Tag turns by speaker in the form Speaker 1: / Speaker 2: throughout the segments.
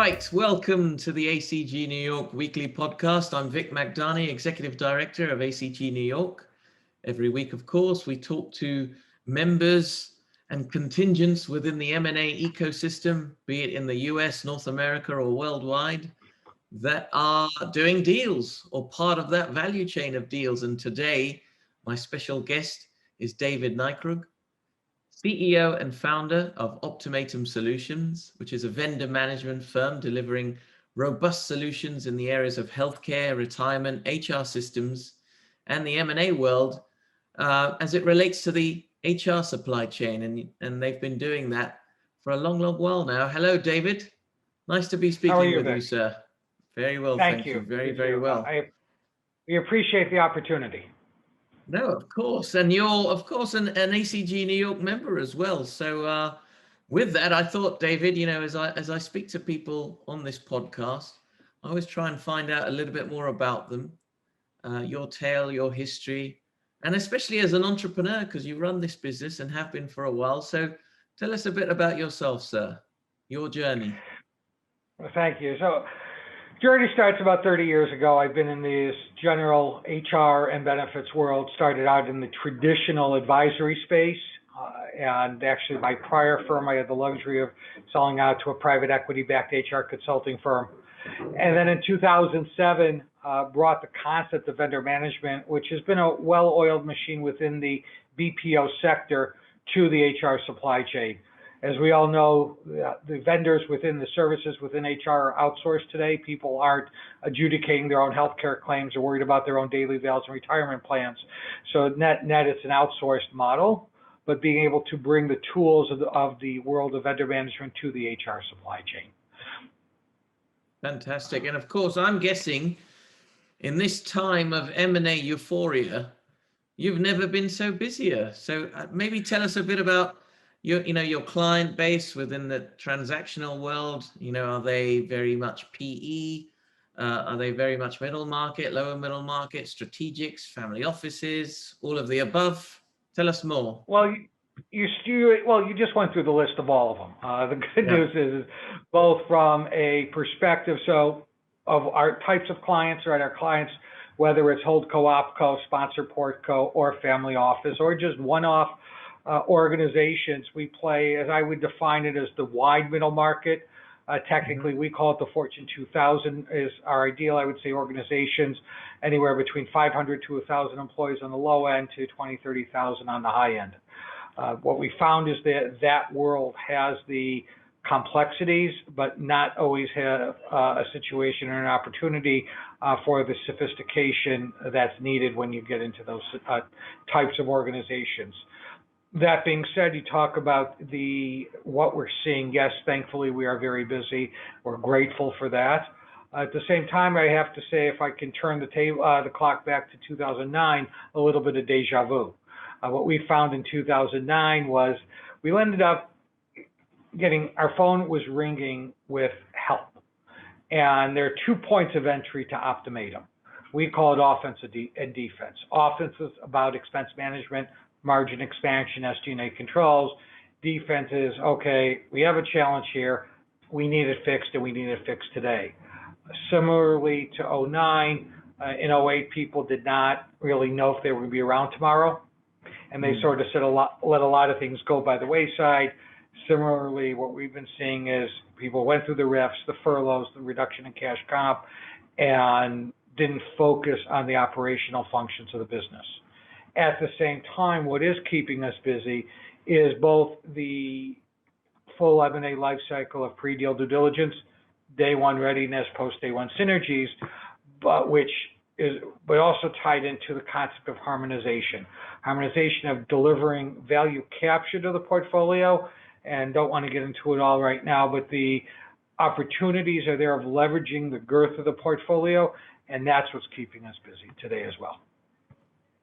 Speaker 1: right, welcome to the ACG New York weekly podcast. I'm Vic Magdani, Executive Director of ACG New York. Every week, of course, we talk to members and contingents within the M&A ecosystem, be it in the US, North America, or worldwide, that are doing deals or part of that value chain of deals. And today, my special guest is David Nykrug, CEO and founder of Optimatum Solutions, which is a vendor management firm delivering robust solutions in the areas of healthcare, retirement, HR systems, and the M&A world as it relates to the HR supply chain. And they've been doing that for a long, long while now. Hello, David. Nice to be speaking with you, sir. Very well, thank you. Very, very well.
Speaker 2: We appreciate the opportunity.
Speaker 1: No, of course. And you're, of course, an ACG New York member as well. So with that, I thought, David, you know, as I speak to people on this podcast, I always try and find out a little bit more about them, your tale, your history, and especially as an entrepreneur, because you run this business and have been for a while. So tell us a bit about yourself, sir, your journey.
Speaker 2: Well, thank you. So journey starts about 30 years ago. I've been in this general HR and benefits world, started out in the traditional advisory space. And actually my prior firm, I had the luxury of selling out to a private equity-backed HR consulting firm. And then in 2007, brought the concept of vendor management, which has been a well-oiled machine within the BPO sector, to the HR supply chain. As we all know, the vendors within the services within HR are outsourced today. People aren't adjudicating their own healthcare claims or worried about their own daily values and retirement plans. So net, it's an outsourced model, but being able to bring the tools of the world of vendor management to the HR supply chain.
Speaker 1: Fantastic. And of course, I'm guessing in this time of M&A euphoria, you've never been so busier. So maybe tell us a bit about your client base within the transactional world. You know, are they very much PE? Are they very much middle market, lower middle market, strategics, family offices, all of the above? Tell us more.
Speaker 2: Well, you just went through the list of all of them. The good news is both from a perspective, so of our types of clients, right? Our clients, whether it's holdco, opco, sponsor portco, or family office, or just one-off organizations, we play, as I would define it, as the wide middle market. Technically, we call it the Fortune 2000 is our ideal. I would say organizations anywhere between 500 to 1,000 employees on the low end to 20, 30,000 on the high end. What we found is that that world has the complexities, but not always have a situation or an opportunity for the sophistication that's needed when you get into those types of organizations. That being said, you talk about what we're seeing. Yes, thankfully, we are very busy. We're grateful for that. At the same time, I have to say, if I can turn the clock back to 2009, a little bit of deja vu. What we found in 2009 was we ended up our phone was ringing with help. And there are 2 points of entry to Optimatum. We call it offense and defense. Offense is about expense management, margin expansion, SG&A controls. Defense is, okay, we have a challenge here. We need it fixed, and we need it fixed today. Similarly to 2009, in 2008, people did not really know if they were going to be around tomorrow. And they sort of let a lot of things go by the wayside. Similarly, what we've been seeing is people went through the RIFs, the furloughs, the reduction in cash comp, and didn't focus on the operational functions of the business. At the same time, what is keeping us busy is both the full M&A life cycle of pre-deal due diligence, day one readiness, post-day one synergies, but also tied into the concept of harmonization. Harmonization of delivering value capture to the portfolio, and don't want to get into it all right now, but the opportunities are there of leveraging the girth of the portfolio, and that's what's keeping us busy today as well.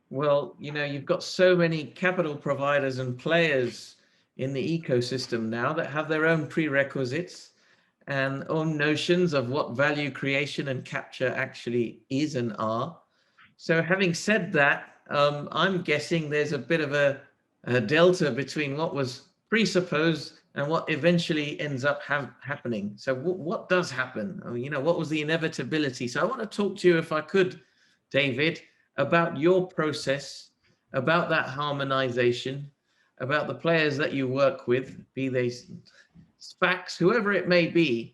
Speaker 1: Well, you know, you've got so many capital providers and players in the ecosystem now that have their own prerequisites and own notions of what value creation and capture actually is and are. So having said that, I'm guessing there's a bit of a delta between what was presupposed and what eventually ends up happening. So what does happen? I mean, what was the inevitability? So I want to talk to you, if I could, David, about your process, about that harmonization, about the players that you work with, be they SPACs, whoever it may be,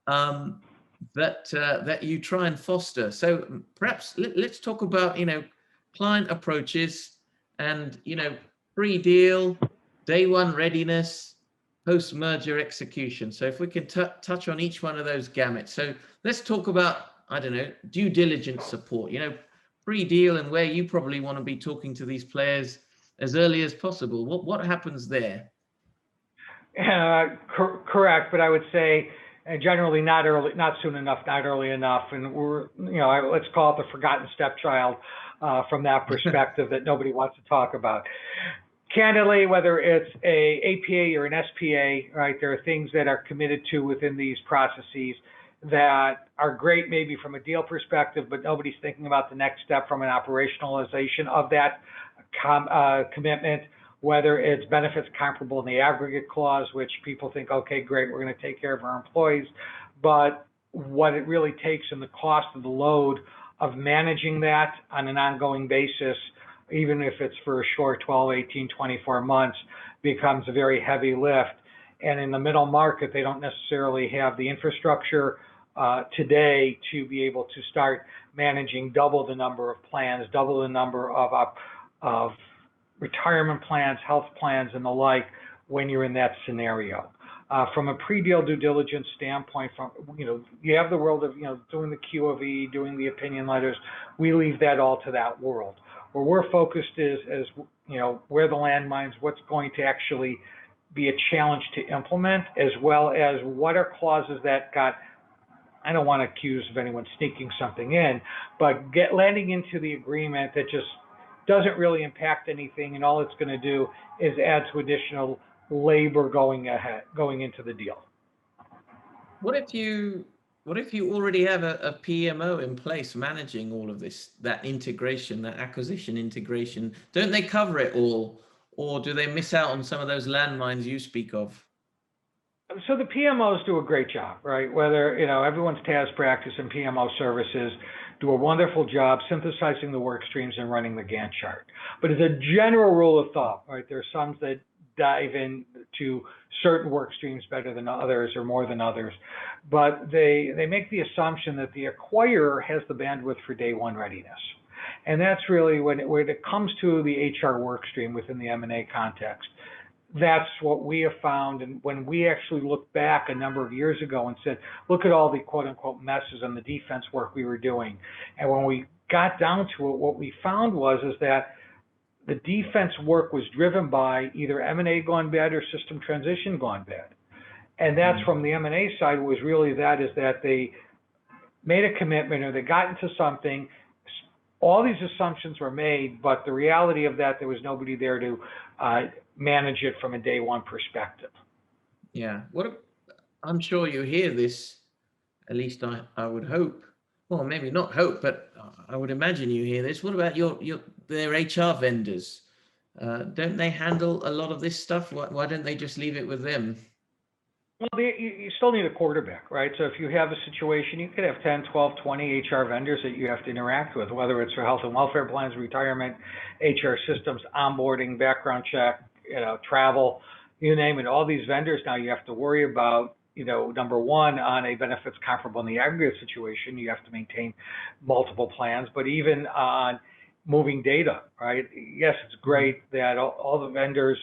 Speaker 1: that you try and foster. So perhaps let's talk about client approaches and pre-deal, day one readiness, post-merger execution. So if we can touch on each one of those gamuts. So let's talk about, I don't know, due diligence support, pre-deal, and where you probably want to be talking to these players as early as possible. What happens there?
Speaker 2: Correct, but I would say generally not early, not soon enough, not early enough, and we're, let's call it the forgotten stepchild from that perspective that nobody wants to talk about. Candidly, whether it's a APA or an SPA, right, there are things that are committed to within these processes that are great maybe from a deal perspective, but nobody's thinking about the next step from an operationalization of that commitment, whether it's benefits comparable in the aggregate clause, which people think, okay, great, we're going to take care of our employees, but what it really takes and the cost of the load of managing that on an ongoing basis, even if it's for a short 12, 18, 24 months, becomes a very heavy lift. And in the middle market, they don't necessarily have the infrastructure today to be able to start managing double the number of plans, double the number of retirement plans, health plans, and the like when you're in that scenario. From a pre-deal due diligence standpoint, you have the world of, doing the QOV, doing the opinion letters. We leave that all to that world. Where we're focused is where the landmines, what's going to actually be a challenge to implement, as well as what are clauses that got, I don't want to accuse of anyone sneaking something in, but landing into the agreement that just doesn't really impact anything, and all it's going to do is add to additional labor going into the deal.
Speaker 1: What if you already have a PMO in place managing all of this, that integration, that acquisition integration? Don't they cover it all, or do they miss out on some of those landmines you speak of?
Speaker 2: So the PMOs do a great job, right? Whether, everyone's task practice and PMO services do a wonderful job synthesizing the work streams and running the Gantt chart. But as a general rule of thumb, right, there are some that dive into certain work streams better than others or more than others, but they make the assumption that the acquirer has the bandwidth for day one readiness. And that's really when it comes to the HR work stream within the M&A context. That's what we have found. And when we actually looked back a number of years ago and said, look at all the quote unquote messes on the defense work we were doing. And when we got down to it, what we found was that the defense work was driven by either M&A gone bad or system transition gone bad. And that's from the M&A side was really that they made a commitment or they got into something. All these assumptions were made, but the reality of that, there was nobody there to manage it from a day one perspective.
Speaker 1: Yeah, I'm sure you hear this, at least I would hope. Well, maybe not hope, but I would imagine you hear this. What about their HR vendors? Don't they handle a lot of this stuff? Why don't they just leave it with them?
Speaker 2: Well, you still need a quarterback, right? So if you have a situation, you could have 10, 12, 20 HR vendors that you have to interact with, whether it's for health and welfare plans, retirement, HR systems, onboarding, background check, travel, you name it. All these vendors now you have to worry about, number one, on a benefits comparable in the aggregate situation, you have to maintain multiple plans, but even on moving data, right? Yes, it's great that all the vendors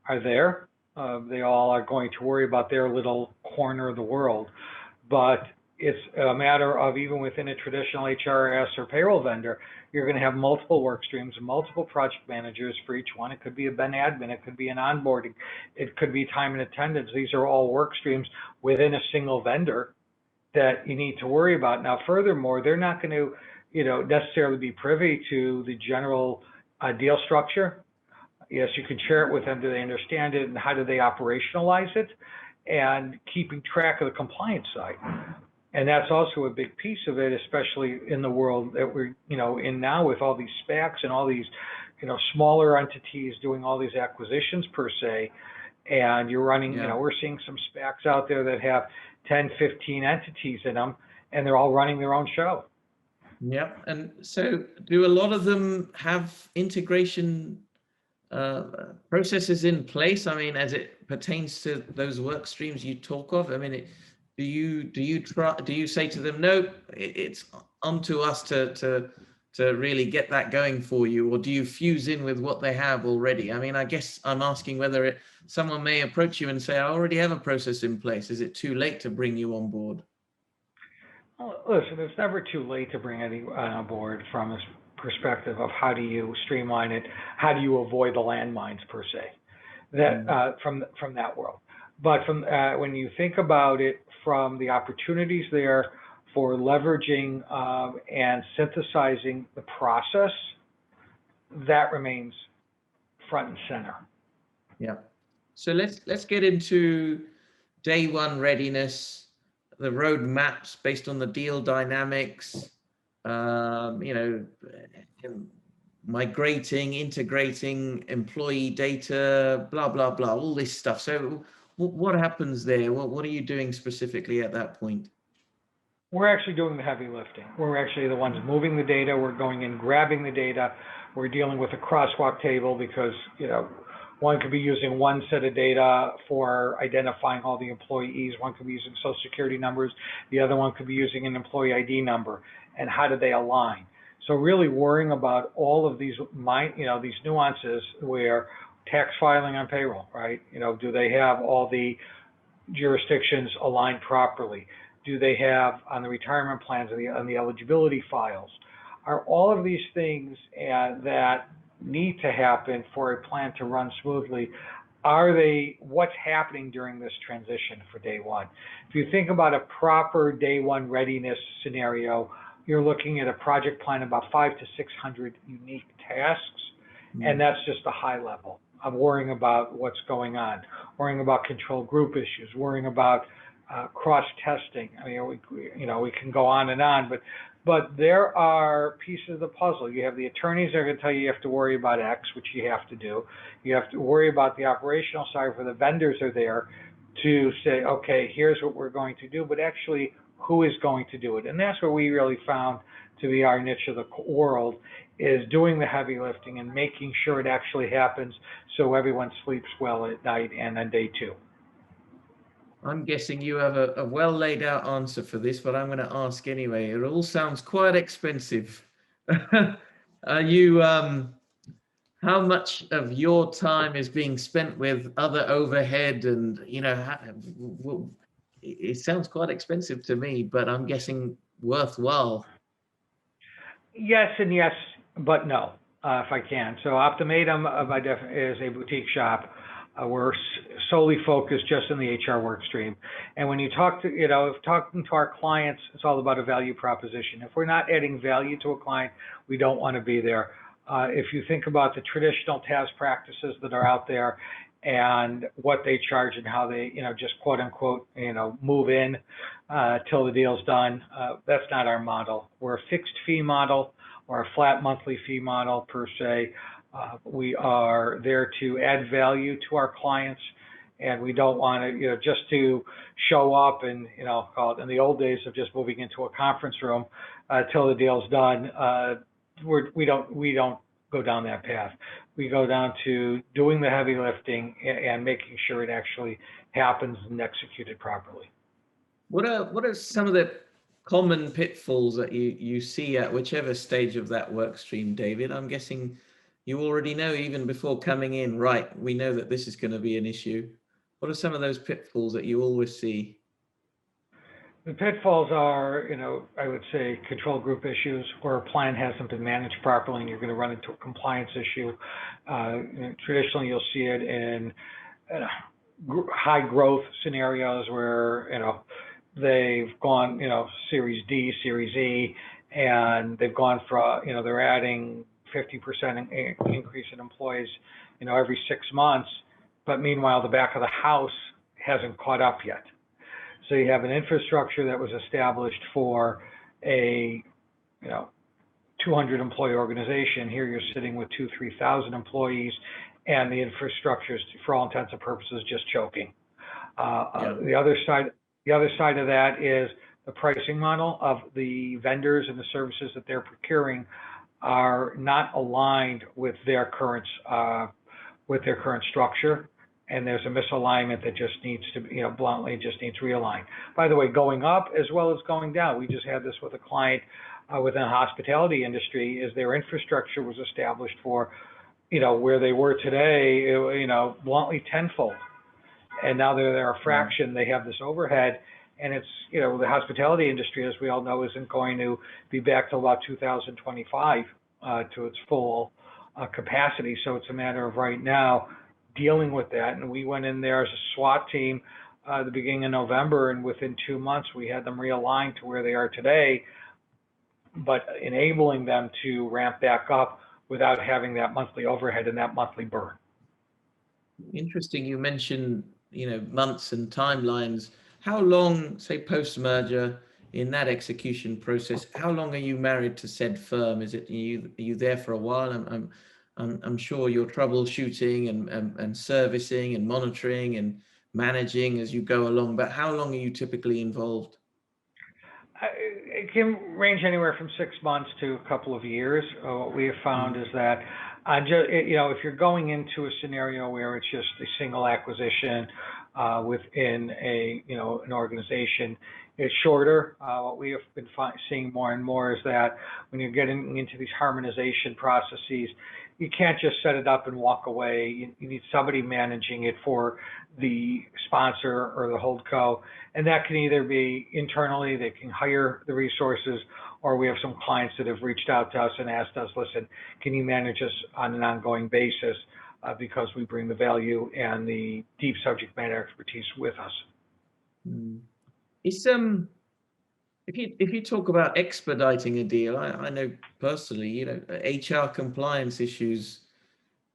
Speaker 2: are there. They all are going to worry about their little corner of the world, but it's a matter of even within a traditional HRS or payroll vendor, you're going to have multiple work streams and multiple project managers for each one. It could be a ben admin, it could be an onboarding, it could be time and attendance. These are all work streams within a single vendor that you need to worry about. Now, furthermore, they're not going to, necessarily be privy to the general deal structure. Yes, you can share it with them. Do they understand it, and how do they operationalize it? And keeping track of the compliance side. And that's also a big piece of it, especially in the world that we're, in now with all these SPACs and all these, smaller entities doing all these acquisitions per se. And you're running,
Speaker 1: Yeah.
Speaker 2: we're seeing some SPACs out there that have 10, 15 entities in them, and they're all running their own show.
Speaker 1: Yeah. And so do a lot of them have integration processes in place? I mean, as it pertains to those work streams you talk of, I mean, do you say to them, no, it's onto us to really get that going for you, or do you fuse in with what they have already? I mean, I guess I'm asking whether someone may approach you and say, I already have a process in place. Is it too late to bring you on board?
Speaker 2: Well, listen, it's never too late to bring anyone on board from this perspective of how do you streamline it, how do you avoid the landmines per se, that from that world. But from when you think about it, from the opportunities there for leveraging and synthesizing the process, that remains front and center.
Speaker 1: Yeah. So let's get into day one readiness, the road maps based on the deal dynamics, migrating, integrating employee data, blah, blah, blah, all this stuff. So what happens there? What are you doing specifically at that point?
Speaker 2: We're actually doing the heavy lifting. We're actually the ones moving the data. We're going in, grabbing the data. We're dealing with a crosswalk table because, one could be using one set of data for identifying all the employees. One could be using social security numbers. The other one could be using an employee ID number. And how do they align? So really worrying about all of these nuances where tax filing on payroll, right? Do they have all the jurisdictions aligned properly? Do they have on the retirement plans and on the eligibility files? Are all of these things that need to happen for a plan to run smoothly? What's happening during this transition for day one? If you think about a proper day one readiness scenario, you're looking at a project plan about 500 to 600 unique tasks, and that's just a high level. I'm worrying about what's going on, worrying about control group issues, worrying about cross-testing. I mean, we can go on and on, but there are pieces of the puzzle. You have the attorneys that are going to tell you have to worry about X, which you have to do. You have to worry about the operational side where the vendors are there to say, okay, here's what we're going to do, but actually, who is going to do it? And that's what we really found to be our niche of the world, is doing the heavy lifting and making sure it actually happens so everyone sleeps well at night and on day two.
Speaker 1: I'm guessing you have a well laid out answer for this, but I'm going to ask anyway. It all sounds quite expensive. Are you, how much of your time is being spent with other overhead and, it sounds quite expensive to me, but I'm guessing worthwhile.
Speaker 2: Yes and yes, but no, if I can. So Optimatum is a boutique shop. We're solely focused just on the HR work stream. And when you talk to, talking to our clients, it's all about a value proposition. If we're not adding value to a client, we don't want to be there. If you think about the traditional TAS practices that are out there and what they charge and how they, just quote unquote, move in till the deal's done, that's not our model. We're a fixed fee model or a flat monthly fee model per se. We are there to add value to our clients, and we don't want to, just to show up and, call it in the old days of just moving into a conference room till the deal's done. We don't go down that path. We go down to doing the heavy lifting and making sure it actually happens and executed properly.
Speaker 1: What are some of the common pitfalls that you see at whichever stage of that work stream, David? I'm guessing you already know even before coming in, right, we know that this is going to be an issue. What are some of those pitfalls that you always see?
Speaker 2: The pitfalls are, I would say control group issues where a plan hasn't been managed properly and you're going to run into a compliance issue. Traditionally, you'll see it in high growth scenarios where, they've gone, Series D, Series E, and they've gone for, they're adding 50% increase in employees, every 6 months. But meanwhile, the back of the house hasn't caught up yet. So you have an infrastructure that was established for a, 200 employee organization. Here you're sitting with 3,000 employees, and the infrastructure is, for all intents and purposes, just choking. The other side of that is the pricing model of the vendors and the services that they're procuring are not aligned with their current structure, and there's a misalignment that just needs to, bluntly just needs realigned. By the way, going up as well as going down. We just had this with a client within the hospitality industry. Is their infrastructure was established for, where they were today, bluntly tenfold, and now they're a fraction. They have this overhead. And it's, the hospitality industry, as we all know, isn't going to be back till about 2025 to its full capacity. So it's a matter of right now dealing with that. And we went in there as a SWAT team the beginning of November, and within 2 months we had them realigned to where they are today, but enabling them to ramp back up without having that monthly overhead and that monthly burn.
Speaker 1: Interesting. You mentioned, months and timelines. How long, say, post-merger, in that execution process, how long are you married to said firm? Are you there for a while? I'm sure you're troubleshooting and servicing and monitoring and managing as you go along, but how long are you typically involved?
Speaker 2: It can range anywhere from 6 months to a couple of years. What we have found is that, if you're going into a scenario where it's just a single acquisition within an organization, it's shorter. What we have been seeing more and more is that when you're getting into these harmonization processes, you can't just set it up and walk away. You need somebody managing it for the sponsor or the holdco, and that can either be internally, they can hire the resources, or we have some clients that have reached out to us and asked us, listen, can you manage us on an ongoing basis because we bring the value and the deep subject matter expertise with us.
Speaker 1: It's if you talk about expediting a deal, I know personally, HR compliance issues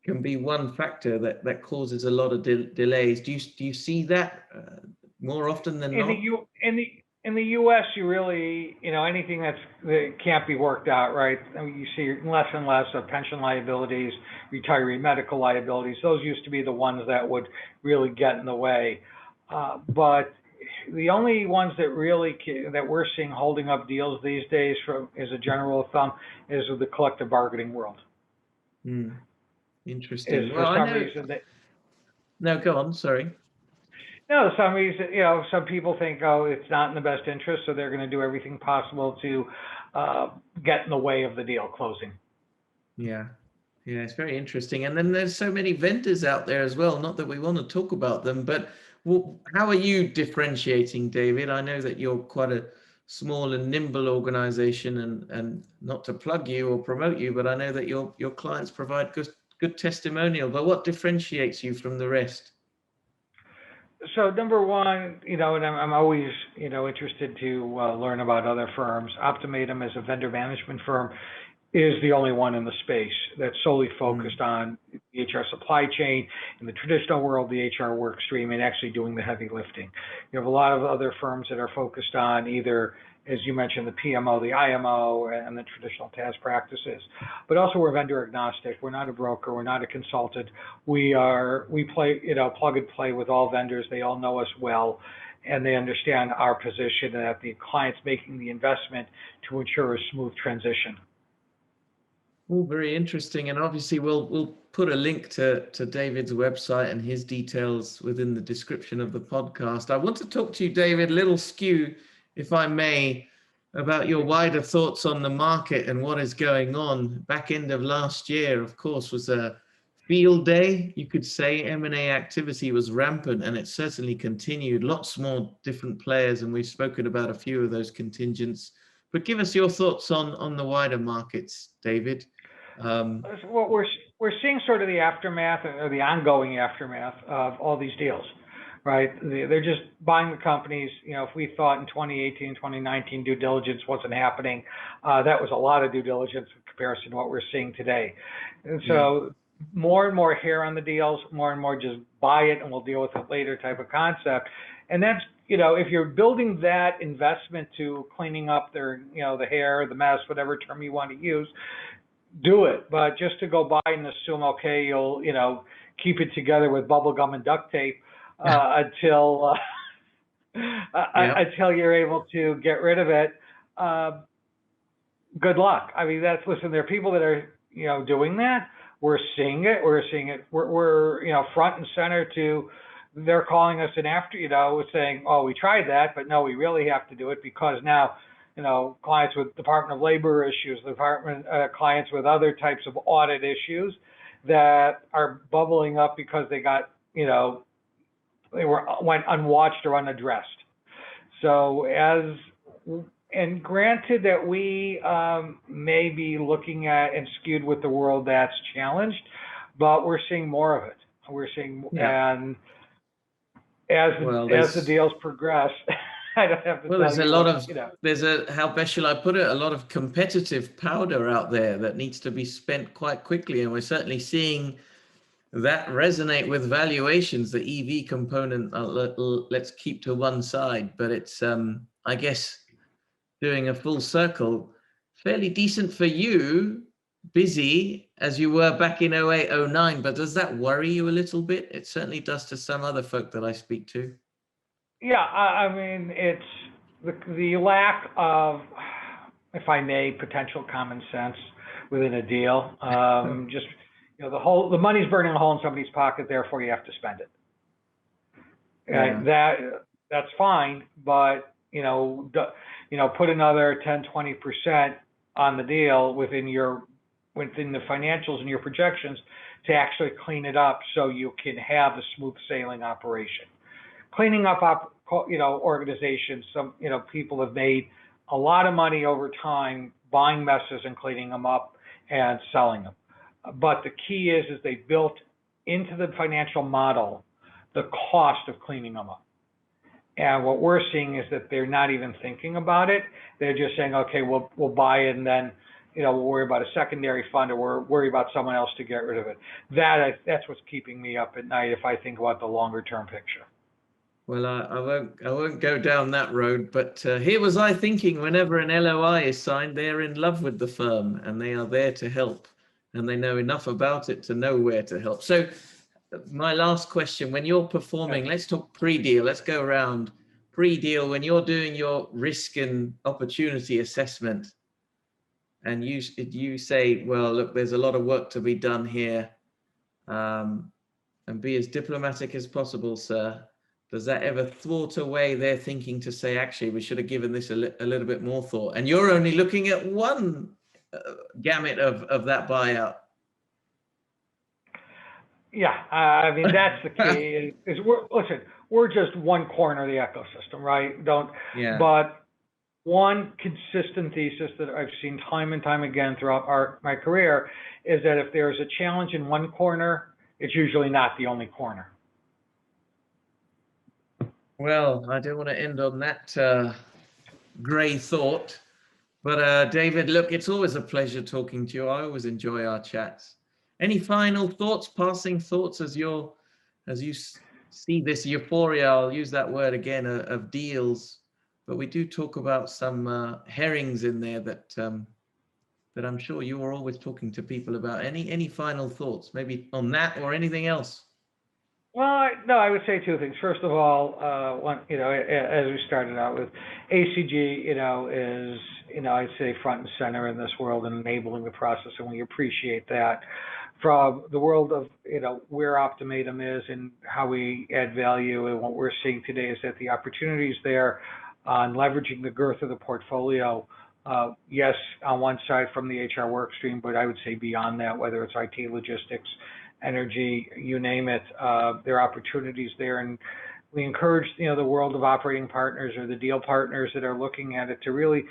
Speaker 1: can be one factor that causes a lot of delays. Do you see that more often than not?
Speaker 2: In the U.S., you really, anything that can't be worked out, right? I mean, you see less and less of pension liabilities, retiree medical liabilities. Those used to be the ones that would really get in the way. But the only ones that we're seeing holding up deals these days, as a general thumb, is the collective bargaining world.
Speaker 1: Interesting.
Speaker 2: For some reason
Speaker 1: No, go on. Sorry.
Speaker 2: No, for some reason, some people think, it's not in the best interest, so they're going to do everything possible to get in the way of the deal closing.
Speaker 1: Yeah, it's very interesting. And then there's so many vendors out there as well. Not that we want to talk about them, but how are you differentiating, David? I know that you're quite a small and nimble organization, and not to plug you or promote you, but I know that your clients provide good testimonial. But what differentiates you from the rest?
Speaker 2: So number one, and I'm always, interested to learn about other firms. Optimatum as a vendor management firm is the only one in the space that's solely focused on the HR supply chain, in the traditional world, the HR work stream, and actually doing the heavy lifting. You have a lot of other firms that are focused on either, as you mentioned, the PMO, the IMO, and the traditional task practices. But also we're vendor agnostic. We're not a broker. We're not a consultant. We play, plug and play with all vendors. They all know us well, and they understand our position and that the client's making the investment to ensure a smooth transition.
Speaker 1: Oh, very interesting. And obviously we'll put a link to David's website and his details within the description of the podcast. I want to talk to you, David, a little skew, if I may, about your wider thoughts on the market and what is going on. Back end of last year, of course, was a field day. You could say M&A activity was rampant, and it certainly continued. Lots more different players, and we've spoken about a few of those contingents. But give us your thoughts on the wider markets, David.
Speaker 2: What we're seeing sort of the aftermath, or the ongoing aftermath of all these deals, right? They're just buying the companies. If we thought in 2018, 2019 due diligence wasn't happening, that was a lot of due diligence in comparison to what we're seeing today. And so more and more hair on the deals, more and more just buy it and we'll deal with it later type of concept. And that's, if you're building that investment to cleaning up their, the hair, the mess, whatever term you want to use, do it. But just to go by and assume, okay, you'll, keep it together with bubble gum and duct tape until until you're able to get rid of it. Good luck. I mean, listen, there are people that are, doing that. We're seeing it. We're front and center to, they're calling us in after, saying, oh, we tried that, but no, we really have to do it because now, clients with Department of Labor issues, clients with other types of audit issues that are bubbling up because they got, went unwatched or unaddressed. So and granted that we may be looking at and skewed with the world that's challenged, but we're seeing more of it. We're seeing, and as the deals progress, I don't have to tell
Speaker 1: there's
Speaker 2: you.
Speaker 1: A lot of, there's how best shall I put it? A lot of competitive powder out there that needs to be spent quite quickly. And we're certainly seeing that resonate with valuations. The EV component, let's keep to one side, but it's, I guess, doing a full circle, fairly decent for you, busy as you were back in 08, 09, but does that worry you a little bit? It certainly does to some other folk that I speak to.
Speaker 2: Yeah, I mean, it's the lack of, if I may, potential common sense within a deal. Just, the money's burning a hole in somebody's pocket, therefore you have to spend it. That's fine, but put another 10, 20% on the deal within the financials and your projections to actually clean it up so you can have a smooth sailing operation. Cleaning up, organizations, some, people have made a lot of money over time buying messes and cleaning them up and selling them. But the key is they built into the financial model the cost of cleaning them up. And what we're seeing is that they're not even thinking about it. They're just saying, okay, we'll buy it and then, we'll worry about a secondary fund or we'll worry about someone else to get rid of it. That's what's keeping me up at night if I think about the longer term picture.
Speaker 1: Well, I won't go down that road, but here was I thinking whenever an LOI is signed, they're in love with the firm and they are there to help and they know enough about it to know where to help. So my last question, when you're performing, let's talk pre-deal, let's go around pre-deal, when you're doing your risk and opportunity assessment and you say, well, look, there's a lot of work to be done here, and be as diplomatic as possible, sir. Does that ever thwart away their thinking to say, actually, we should have given this a little bit more thought? And you're only looking at one gamut of that buyout.
Speaker 2: Yeah, I mean, that's the key. We're just one corner of the ecosystem, right? But one consistent thesis that I've seen time and time again throughout my career is that if there's a challenge in one corner, it's usually not the only corner.
Speaker 1: Well, I don't want to end on that gray thought, but David, look, it's always a pleasure talking to you. I always enjoy our chats. Any final thoughts, passing thoughts as you see this euphoria, I'll use that word again, of deals, but we do talk about some herrings in there that I'm sure you are always talking to people about. Any final thoughts, maybe on that or anything else?
Speaker 2: Well, no, I would say two things. First of all, one, as we started out with, ACG, is, I'd say front and center in this world and enabling the process, and we appreciate that. From the world of, where Optimatum is and how we add value, and what we're seeing today is that the opportunities there on leveraging the girth of the portfolio, yes, on one side from the HR work stream, but I would say beyond that, whether it's IT, logistics, energy, you name it, there are opportunities there. And we encourage, the world of operating partners or the deal partners that are looking at it to really,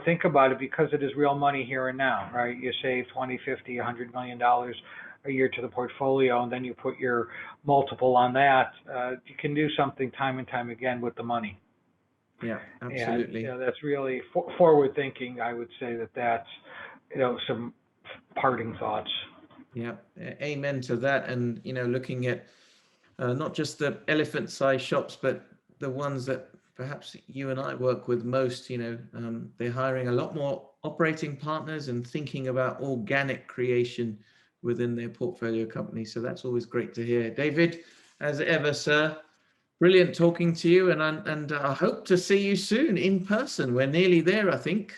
Speaker 2: think about it, because it is real money here and now, right? You save 20, 50, $100 million a year to the portfolio, and then you put your multiple on that. You can do something time and time again with the money.
Speaker 1: Yeah, absolutely.
Speaker 2: And, that's really forward thinking. I would say that's, some parting thoughts.
Speaker 1: Yeah, amen to that. And, looking at not just the elephant-sized shops, but the ones that perhaps you and I work with most, they're hiring a lot more operating partners and thinking about organic creation within their portfolio company. So that's always great to hear. David, as ever, sir, brilliant talking to you, and I hope to see you soon in person. We're nearly there, I think.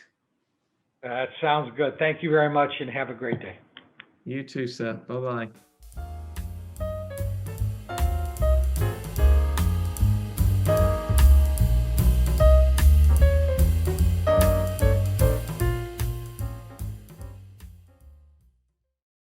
Speaker 2: That sounds good. Thank you very much and have a great day.
Speaker 1: You too, sir. Bye-bye.